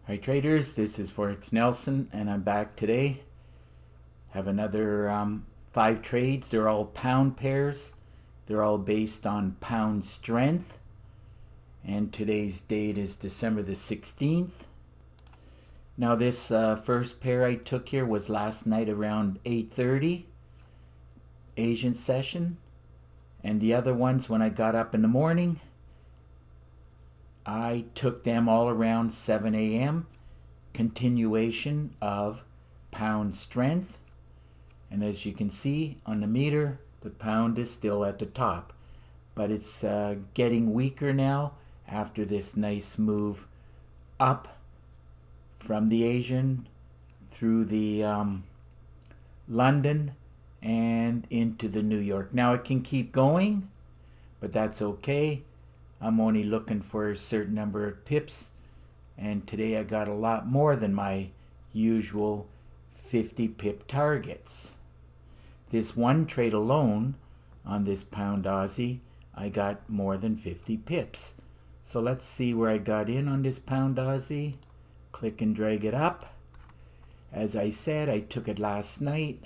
Hi traders, this is Forex Nelson and I'm back today. Have another 5 trades. They're all pound pairs. They're all based on pound strength. And today's date is December the 16th. Now this first pair I took here was last night around 8:30 Asian session. And the other ones when I got up in the morning, I took them all around 7 a.m. Continuation of pound strength. And as you can see on the meter, the pound is still at the top. But it's getting weaker now after this nice move up from the Asian through the London and into the New York. Now it can keep going, but that's okay. I'm only looking for a certain number of pips, and today I got a lot more than my usual 50 pip targets. This one trade alone on this pound Aussie, I got more than 50 pips. So let's see where I got in on this pound Aussie. Click and drag it up. As I said, I took it last night.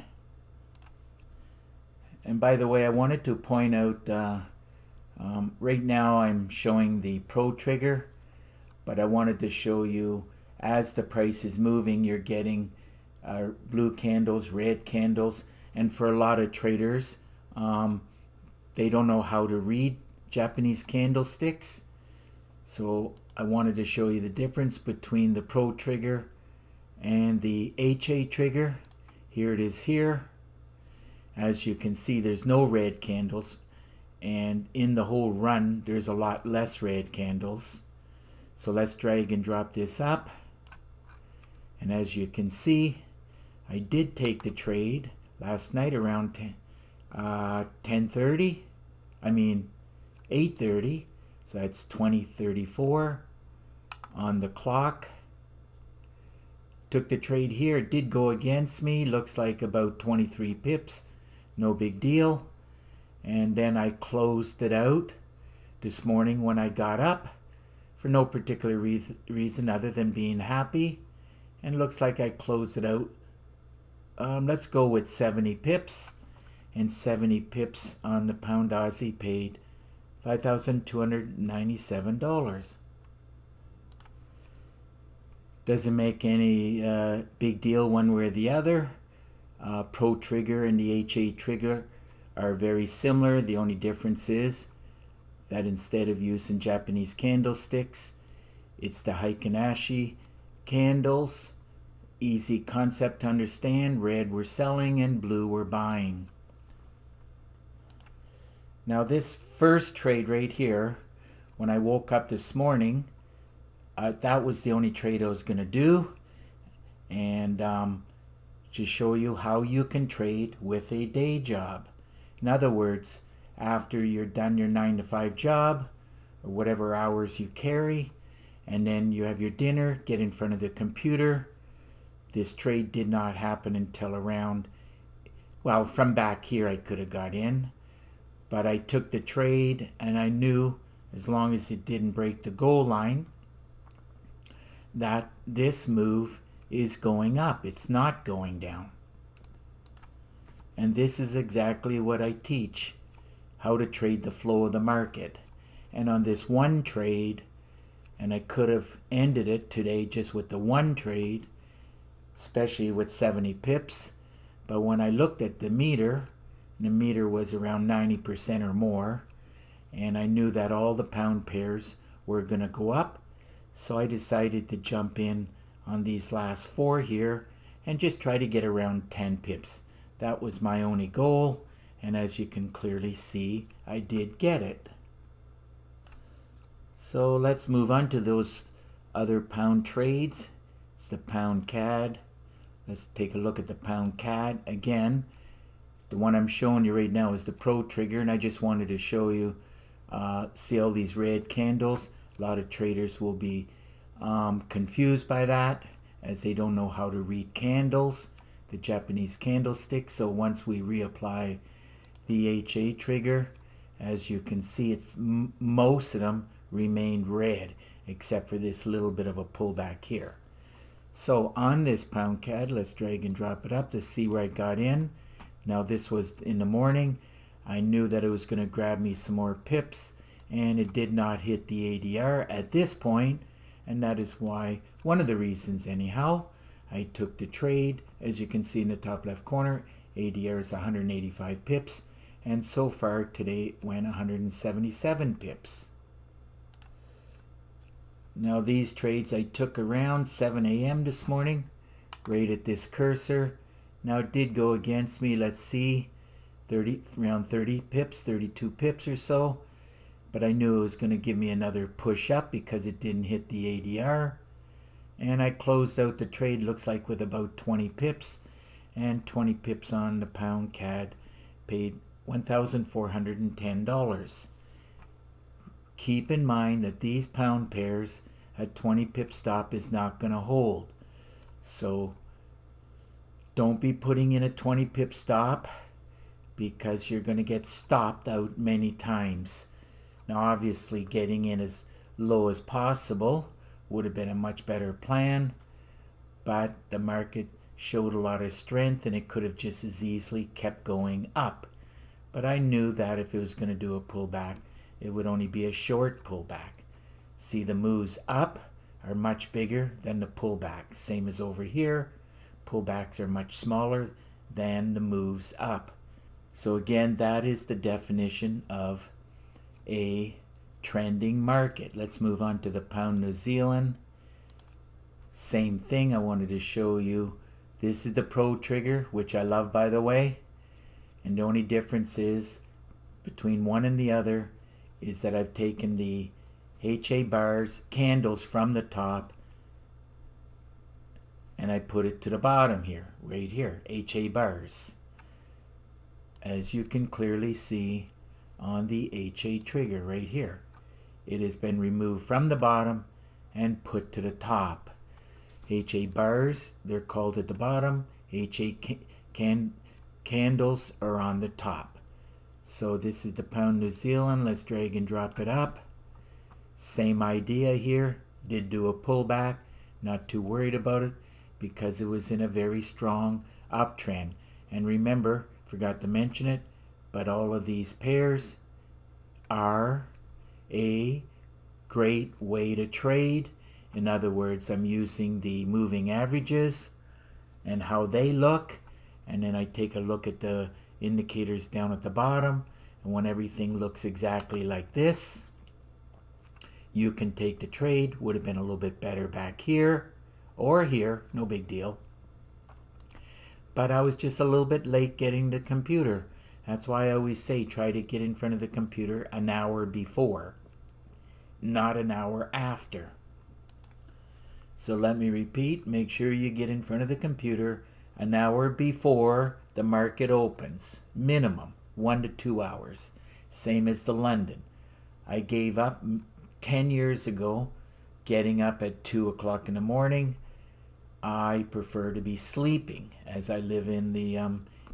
And by the way, I wanted to point out right now I'm showing the Pro Trigger, but I wanted to show you as the price is moving, you're getting blue candles, red candles, and for a lot of traders, they don't know how to read Japanese candlesticks. So I wanted to show you the difference between the Pro Trigger and the HA Trigger. Here it is here. As you can see, there's no red candles. And in the whole run, there's a lot less red candles. So let's drag and drop this up. And as you can see, I did take the trade last night around 8:30. So that's 20:34 on the clock. Took the trade here. It did go against me. Looks like about 23 pips. No big deal. And then I closed it out this morning when I got up for no particular reason other than being happy. And looks like I closed it out. Let's go with 70 pips. And 70 pips on the pound Aussie paid $5,297. Doesn't make any big deal one way or the other. Pro Trigger and the HA Trigger are very similar. The only difference is that instead of using Japanese candlesticks, it's the Heikin-Ashi candles. Easy concept to understand. Red we're selling and blue we're buying. Now this first trade right here, when I woke up this morning, that was the only trade I was going to do. And to show you how you can trade with a day job. In other words, after you're done your 9-to-5 job, or whatever hours you carry, and then you have your dinner, get in front of the computer. This trade did not happen until around, well, from back here I could have got in, but I took the trade and I knew as long as it didn't break the goal line that this move is going up. It's not going down. And this is exactly what I teach, how to trade the flow of the market. And on this one trade, and I could have ended it today just with the one trade, especially with 70 pips, but when I looked at the meter was around 90% or more, and I knew that all the pound pairs were going to go up, so I decided to jump in on these last 4 here and just try to get around 10 pips. That was my only goal, and as you can clearly see, I did get it. So let's move on to those other pound trades. It's the pound CAD. Let's take a look at the pound CAD. Again, the one I'm showing you right now is the Pro Trigger, and I just wanted to show you, see all these red candles. A lot of traders will be confused by that as they don't know how to read candles, the Japanese candlestick. So once we reapply the HA Trigger, as you can see, it's most of them remained red except for this little bit of a pullback here. So on this pound CAD, let's drag and drop it up to see where I got in. Now this was in the morning. I knew that it was going to grab me some more pips, and it did not hit the ADR at this point, and that is why, one of the reasons anyhow, I took the trade. As you can see in the top left corner, ADR is 185 pips, and so far today it went 177 pips. Now these trades I took around 7 a.m. this morning, right at this cursor. Now it did go against me, let's see, around 30 pips, 32 pips or so. But I knew it was going to give me another push up because it didn't hit the ADR. And I closed out the trade, looks like with about 20 pips. And 20 pips on the pound CAD, paid $1,410. Keep in mind that these pound pairs at 20 pip stop is not going to hold. So don't be putting in a 20 pip stop because you're going to get stopped out many times. Now obviously getting in as low as possible would have been a much better plan, but the market showed a lot of strength and it could have just as easily kept going up. But I knew that if it was going to do a pullback, it would only be a short pullback. See, the moves up are much bigger than the pullback. Same as over here. Pullbacks are much smaller than the moves up. So again, that is the definition of a trending market. Let's move on to the pound New Zealand. Same thing, I wanted to show you. This is the Pro Trigger, which I love, by the way. And the only difference is between one and the other is that I've taken the HA bars, candles from the top, and I put it to the bottom here, right here, HA bars. As you can clearly see on the HA trigger right here, it has been removed from the bottom and put to the top. HA bars, they're called at the bottom. HA candles are on the top. So this is the pound New Zealand. Let's drag and drop it up. Same idea here. Did do a pullback. Not too worried about it because it was in a very strong uptrend. And remember, forgot to mention it, but all of these pairs are a great way to trade. In other words, I'm using the moving averages and how they look, and then I take a look at the indicators down at the bottom, and when everything looks exactly like this, you can take the trade. Would have been a little bit better back here or here, no big deal. But I was just a little bit late getting the computer. That's why I always say try to get in front of the computer an hour before, not an hour after. So let me repeat, make sure you get in front of the computer an hour before the market opens, minimum 1 to 2 hours. Same as the London. I gave up 10 years ago getting up at 2 o'clock in the morning. I prefer to be sleeping as I live in the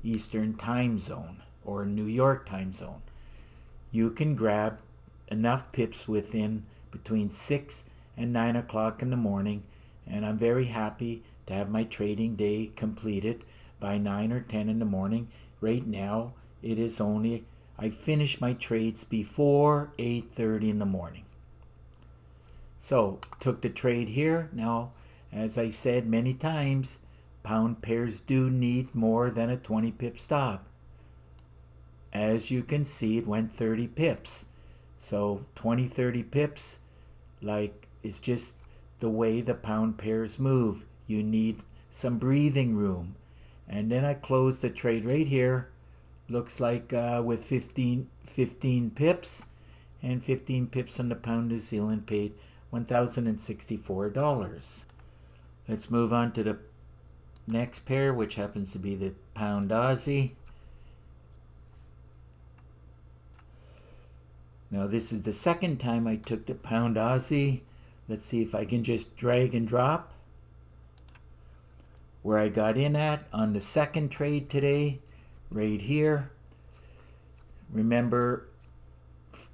Eastern time zone or New York time zone. You can grab enough pips within between 6 and 9 o'clock in the morning, and I'm very happy to have my trading day completed by 9 or 10 in the morning. Right now, it is only, I finish my trades before 8:30 in the morning. So, took the trade here. Now, as I said many times, pound pairs do need more than a 20 pip stop. As you can see, it went 30 pips. So 20, 30 pips, like, it's just the way the pound pairs move. You need some breathing room. And then I closed the trade right here. Looks like with 15 pips, and 15 pips on the pound New Zealand paid $1,064. Let's move on to the next pair, which happens to be the pound Aussie. Now this is the second time I took the pound Aussie. Let's see if I can just drag and drop where I got in at on the second trade today, right here. Remember,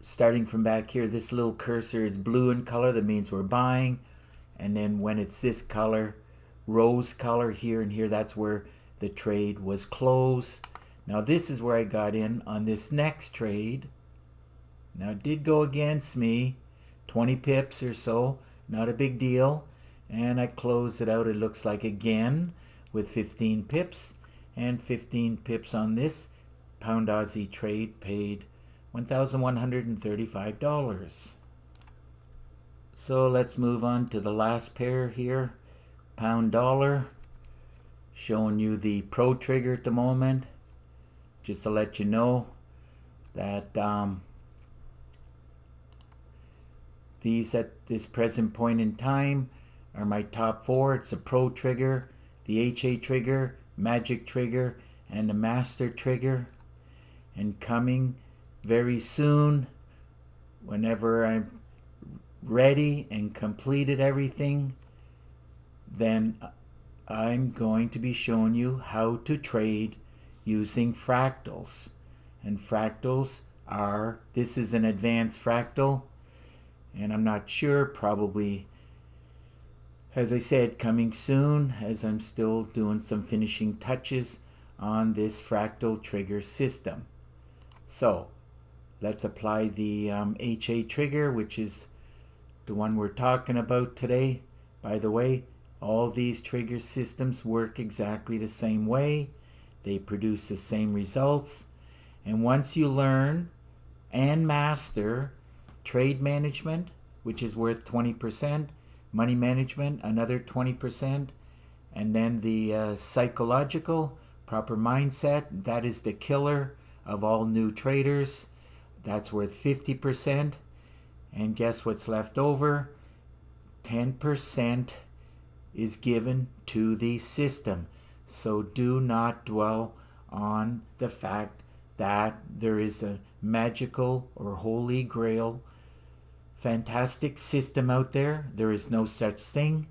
starting from back here, this little cursor is blue in color. That means we're buying. And then when it's this color, rose color here and here. That's where the trade was closed. Now this is where I got in on this next trade. Now it did go against me, 20 pips or so, not a big deal. And I closed it out, it looks like, again with 15 pips. And 15 pips on this Pound Aussie trade paid $1,135. So let's move on to the last pair here. Pound dollar, showing you the pro trigger at the moment, just to let you know that these at this present point in time are my top four. It's a pro trigger, the HA trigger, magic trigger, and the master trigger. And coming very soon, whenever I'm ready and completed everything, then I'm going to be showing you how to trade using fractals. And fractals are, this is an advanced fractal, and I'm not sure, probably, as I said, coming soon, as I'm still doing some finishing touches on this fractal trigger system. So let's apply the HA trigger, which is the one we're talking about today. By the way, all these trigger systems work exactly the same way. They produce the same results. And once you learn and master trade management, which is worth 20%, money management, another 20%, and then the psychological, proper mindset, that is the killer of all new traders. That's worth 50%. And guess what's left over? 10% is given to the system. So do not dwell on the fact that there is a magical or holy grail fantastic system out there. There is no such thing.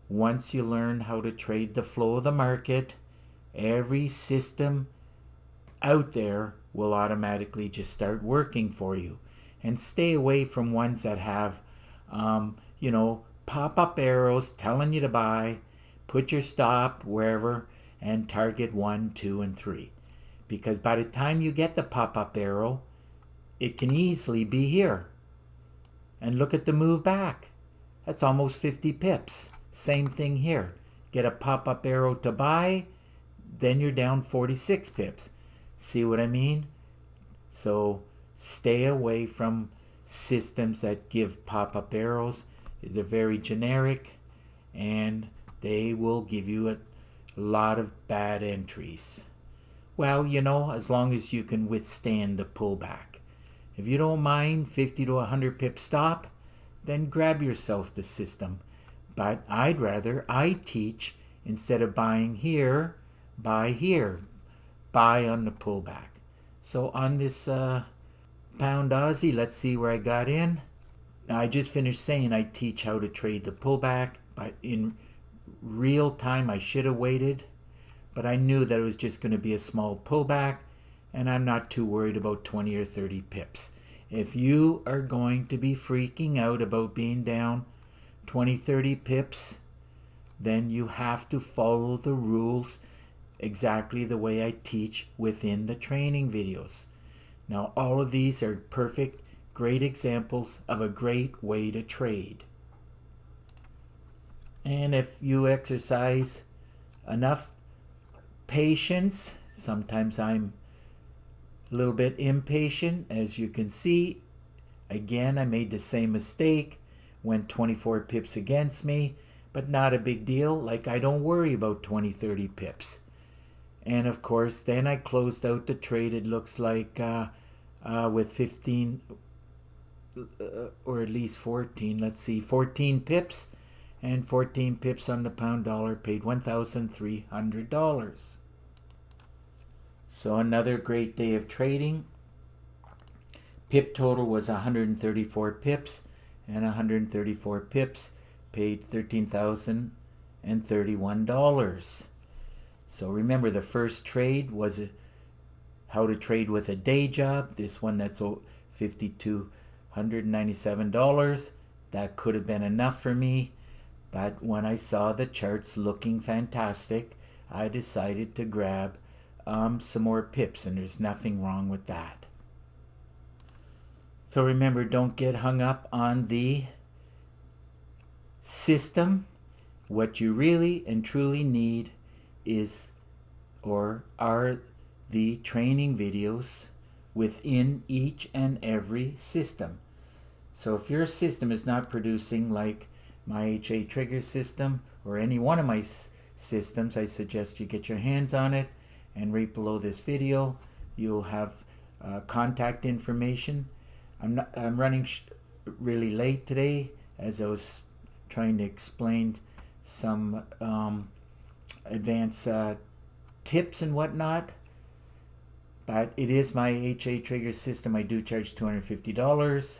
Once you learn how to trade the flow of the market, every system out there will automatically just start working for you. And stay away from ones that have pop-up arrows telling you to buy, put your stop wherever, and target 1, 2, and 3. Because by the time you get the pop-up arrow, it can easily be here. And look at the move back. That's almost 50 pips. Same thing here. Get a pop-up arrow to buy, then you're down 46 pips. See what I mean? So stay away from systems that give pop-up arrows. They're very generic, and they will give you a lot of bad entries. Well, as long as you can withstand the pullback. If you don't mind 50 to 100 pip stop, then grab yourself the system. But I teach, instead of buying here, buy here. Buy on the pullback. So on this Pound Aussie, let's see where I got in. Now, I just finished saying I teach how to trade the pullback, but in real time I should have waited, but I knew that it was just going to be a small pullback, and I'm not too worried about 20 or 30 pips. If you are going to be freaking out about being down 20, 30 pips, then you have to follow the rules exactly the way I teach within the training videos. Now, all of these are perfect, great examples of a great way to trade. And if you exercise enough patience, sometimes I'm a little bit impatient, as you can see. Again, I made the same mistake, went 24 pips against me, but not a big deal. Like, I don't worry about 20, 30 pips. And of course, then I closed out the trade, it looks like, with 15, or at least 14, let's see, 14 pips, and 14 pips on the pound dollar paid $1,300. So another great day of trading. Pip total was 134 pips, and 134 pips paid $13,031. So remember, the first trade was how to trade with a day job. This one, that's $5,297. That could have been enough for me, but when I saw the charts looking fantastic, I decided to grab some more pips, and there's nothing wrong with that. So remember, don't get hung up on the system. What you really and truly need is, or are, the training videos within each and every system. So if your system is not producing like my HA trigger system or any one of my systems, I suggest you get your hands on it, and right below this video you'll have contact information. I'm running really late today as I was trying to explain some advanced tips and whatnot, but it is my HA trigger system. I do charge $250,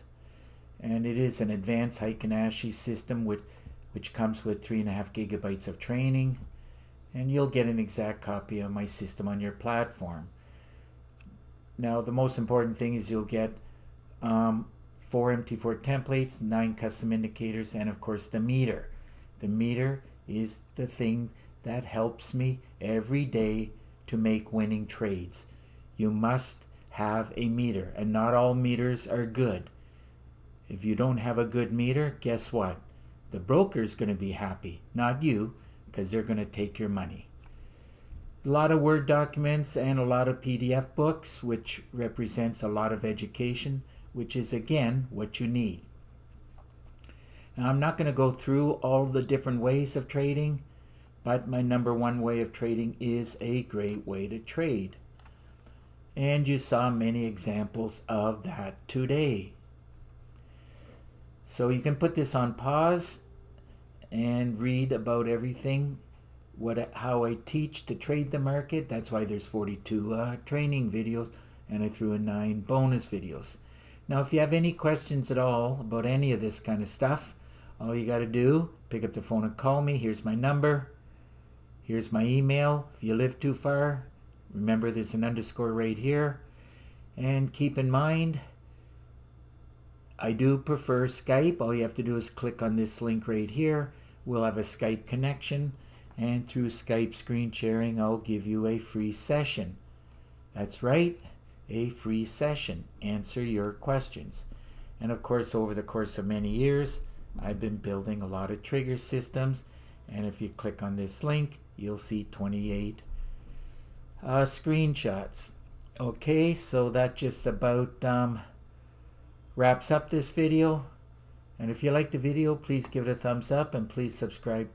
and it is an advanced Heikin-Ashi system which comes with 3.5 gigabytes of training, and you'll get an exact copy of my system on your platform. Now the most important thing is you'll get 4 MT4 templates, 9 custom indicators, and of course the meter. The meter is the thing that helps me every day to make winning trades. You must have a meter, and not all meters are good. If you don't have a good meter, guess what? The broker's going to be happy, not you, because they're going to take your money. A lot of Word documents and a lot of PDF books, which represents a lot of education, which is again what you need. Now I'm not going to go through all the different ways of trading, but my number one way of trading is a great way to trade. And you saw many examples of that today. So you can put this on pause and read about everything, how I teach to trade the market. That's why there's 42 training videos, and I threw in 9 bonus videos. Now if you have any questions at all about any of this kind of stuff, all you got to do, pick up the phone and call me. Here's my number. Here's my email. If you live too far, remember there's an underscore right here. And keep in mind, I do prefer Skype. All you have to do is click on this link right here. We'll have a Skype connection, and through Skype screen sharing, I'll give you a free session. That's right, a free session. Answer your questions. And of course, over the course of many years, I've been building a lot of trigger systems, and if you click on this link, you'll see 28 screenshots. Okay, so that just about wraps up this video. And if you like the video, please give it a thumbs up, and please subscribe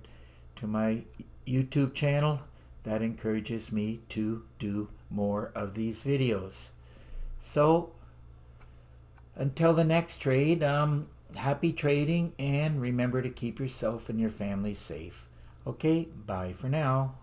to my YouTube channel. That encourages me to do more of these videos. So until the next trade, happy trading, and remember to keep yourself and your family safe. Okay, bye for now.